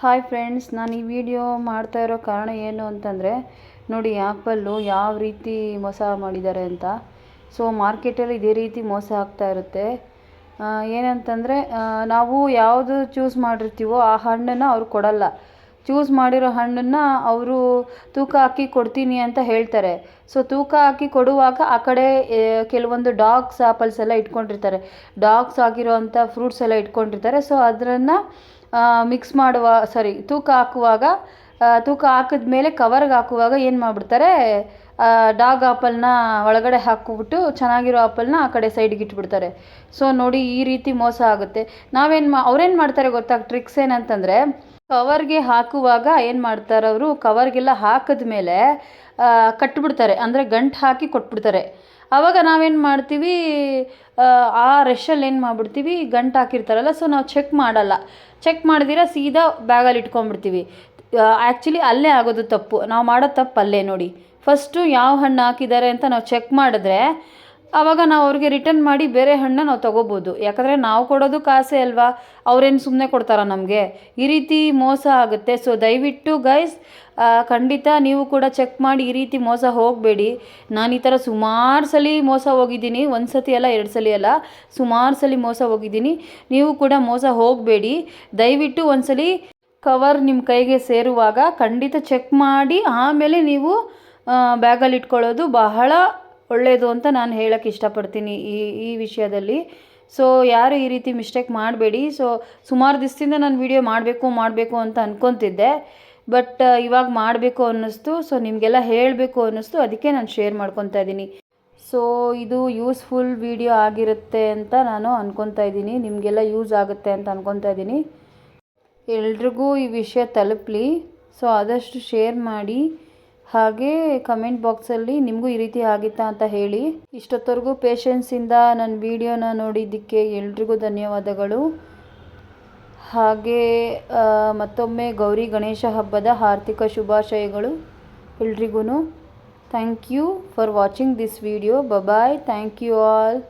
Hi friends, ನಾನು ಈ video ಮಾಡ್ತಾ ಇರೋ ಕಾರಣ ಏನು ಅಂತಂದರೆ, ನೋಡಿ ಆ್ಯಪಲ್ಲು ಯಾವ ರೀತಿ ಮೋಸ ಮಾಡಿದ್ದಾರೆ ಅಂತ. ಸೊ ಮಾರ್ಕೆಟಲ್ಲಿ ಇದೇ ರೀತಿ ಮೋಸ ಆಗ್ತಾ ಇರುತ್ತೆ. ಏನಂತಂದರೆ, ನಾವು ಯಾವುದು ಚೂಸ್ ಮಾಡಿರ್ತೀವೋ ಆ ಹಣ್ಣನ್ನು ಅವ್ರು ಕೊಡಲ್ಲ. ಚೂಸ್ ಮಾಡಿರೋ ಹಣ್ಣನ್ನು ಅವರು ತೂಕ ಹಾಕಿ ಕೊಡ್ತೀನಿ ಅಂತ ಹೇಳ್ತಾರೆ. ಸೊ ತೂಕ ಹಾಕಿ ಕೊಡುವಾಗ ಆ ಕಡೆ ಕೆಲವೊಂದು ಡಾಗ್ಸ್ ಆ್ಯಪಲ್ಸ್ ಎಲ್ಲ ಇಟ್ಕೊಂಡಿರ್ತಾರೆ, ಡಾಗ್ಸ್ ಆಗಿರೋ ಅಂಥ ಫ್ರೂಟ್ಸ್ ಎಲ್ಲ ಇಟ್ಕೊಂಡಿರ್ತಾರೆ. ಸೊ ಅದನ್ನು ಮಿಕ್ಸ್ ಮಾಡುವ ತೂಕ ಹಾಕುವಾಗ, ತೂಕ ಹಾಕಿದ್ಮೇಲೆ ಕವರ್ಗೆ ಹಾಕುವಾಗ ಏನು ಮಾಡಿಬಿಡ್ತಾರೆ, ಡಾಗ್ ಆ್ಯಪಲ್ನ ಒಳಗಡೆ ಹಾಕ್ಬಿಟ್ಟು ಚೆನ್ನಾಗಿರೋ ಆ್ಯಪಲ್ನ ಆ ಕಡೆ ಸೈಡ್ಗೆ ಇಟ್ಬಿಡ್ತಾರೆ. ಸೊ ನೋಡಿ, ಈ ರೀತಿ ಮೋಸ ಆಗುತ್ತೆ. ಅವ್ರೇನು ಮಾಡ್ತಾರೆ ಗೊತ್ತಾ, ಟ್ರಿಕ್ಸ್ ಏನಂತಂದರೆ, ಕವರ್ಗೆ ಹಾಕುವಾಗ ಏನು ಮಾಡ್ತಾರೆ, ಅವರು ಕವರ್ಗೆಲ್ಲ ಹಾಕಿದ್ಮೇಲೆ ಕಟ್ಬಿಡ್ತಾರೆ, ಅಂದರೆ ಗಂಟು ಹಾಕಿ ಕೊಟ್ಬಿಡ್ತಾರೆ. ಆವಾಗ ನಾವೇನು ಮಾಡ್ತೀವಿ, ಆ ರಶಲ್ಲಿ ಏನು ಮಾಡಿಬಿಡ್ತೀವಿ, ಗಂಟು ಹಾಕಿರ್ತಾರಲ್ಲ, ಸೊ ನಾವು ಚೆಕ್ ಮಾಡಿದಿರ ಸೀದಾ ಬ್ಯಾಗಲ್ಲಿ ಇಟ್ಕೊಂಡ್ಬಿಡ್ತೀವಿ. ಆ್ಯಕ್ಚುಲಿ ಅಲ್ಲೇ ಆಗೋದು ತಪ್ಪು, ನಾವು ಮಾಡೋ ತಪ್ಪು ಅಲ್ಲೇ. ನೋಡಿ, ಫಸ್ಟು ಯಾವ ಹಣ್ಣು ಹಾಕಿದ್ದಾರೆ ಅಂತ ನಾವು ಚೆಕ್ ಮಾಡಿದ್ರೆ ಆವಾಗ ನಾವು ಅವ್ರಿಗೆ ರಿಟರ್ನ್ ಮಾಡಿ ಬೇರೆ ಹಣ್ಣು ನಾವು ತೊಗೋಬೋದು. ಯಾಕಂದರೆ ನಾವು ಕೊಡೋದು ಕಾಸೇ ಅಲ್ವಾ, ಅವ್ರೇನು ಸುಮ್ಮನೆ ಕೊಡ್ತಾರಾ ನಮಗೆ? ಈ ರೀತಿ ಮೋಸ ಆಗುತ್ತೆ. ಸೊ ದಯವಿಟ್ಟು ಗೈಸ್, ಖಂಡಿತ ನೀವು ಕೂಡ ಚೆಕ್ ಮಾಡಿ ಈ ರೀತಿ ಮೋಸ ಹೋಗಬೇಡಿ. ನಾನು ಈ ಥರ ಸುಮಾರು ಸಲ ಮೋಸ ಹೋಗಿದ್ದೀನಿ, ಒಂದು ಸತಿ ಅಲ್ಲ, 2 ಸಲ ಅಲ್ಲ, ಸುಮಾರು ಸಲ ಮೋಸ ಹೋಗಿದ್ದೀನಿ. ನೀವು ಕೂಡ ಮೋಸ ಹೋಗಬೇಡಿ. ದಯವಿಟ್ಟು ಒಂದ್ಸಲಿ ಕವರ್ ನಿಮ್ಮ ಕೈಗೆ ಸೇರುವಾಗ ಖಂಡಿತ ಚೆಕ್ ಮಾಡಿ ಆಮೇಲೆ ನೀವು ಬ್ಯಾಗಲ್ಲಿ ಇಟ್ಕೊಳ್ಳೋದು ಬಹಳ ಒಳ್ಳೆಯದು ಅಂತ ನಾನು ಹೇಳೋಕ್ಕೆ ಇಷ್ಟಪಡ್ತೀನಿ ಈ ವಿಷಯದಲ್ಲಿ. ಸೊ ಯಾರು ಈ ರೀತಿ ಮಿಸ್ಟೇಕ್ ಮಾಡಬೇಡಿ. ಸೊ ಸುಮಾರು ದಿವಸದಿಂದ ನಾನು ವಿಡಿಯೋ ಮಾಡಬೇಕು ಅಂತ ಅಂದ್ಕೊತಿದ್ದೆ, ಬಟ್ ಇವಾಗ ಮಾಡಬೇಕು ಅನ್ನಿಸ್ತು. ಸೊ ನಿಮಗೆಲ್ಲ ಹೇಳಬೇಕು ಅನ್ನಿಸ್ತು, ಅದಕ್ಕೆ ನಾನು ಶೇರ್ ಮಾಡ್ಕೊತಾ ಇದ್ದೀನಿ. ಸೊ ಇದು ಯೂಸ್ಫುಲ್ ವಿಡಿಯೋ ಆಗಿರುತ್ತೆ ಅಂತ ನಾನು ಅಂದ್ಕೊತಾ ಇದ್ದೀನಿ, ನಿಮಗೆಲ್ಲ ಯೂಸ್ ಆಗುತ್ತೆ ಅಂತ ಅಂದ್ಕೊತಾ ಇದ್ದೀನಿ. ಎಲ್ರಿಗೂ ಈ ವಿಷಯ ತಲುಪಲಿ. ಸೊ ಆದಷ್ಟು ಶೇರ್ ಮಾಡಿ. ಹಾಗೆ ಕಮೆಂಟ್ ಬಾಕ್ಸಲ್ಲಿ ನಿಮಗೂ ಈ ರೀತಿ ಆಗಿತ್ತಾ ಅಂತ ಹೇಳಿ. ಇಷ್ಟೊತ್ತವರೆಗೂ ಪೇಷನ್ಸಿಂದ ನನ್ನ ವಿಡಿಯೋನ ನೋಡಿದ್ದಕ್ಕೆ ಎಲ್ರಿಗೂ ಧನ್ಯವಾದಗಳು. ಹಾಗೆ ಮತ್ತೊಮ್ಮೆ ಗೌರಿ ಗಣೇಶ ಹಬ್ಬದ ಆರ್ಥಿಕ ಶುಭಾಶಯಗಳು ಎಲ್ರಿಗೂ. Thank you for watching this video. Bye. Thank you all.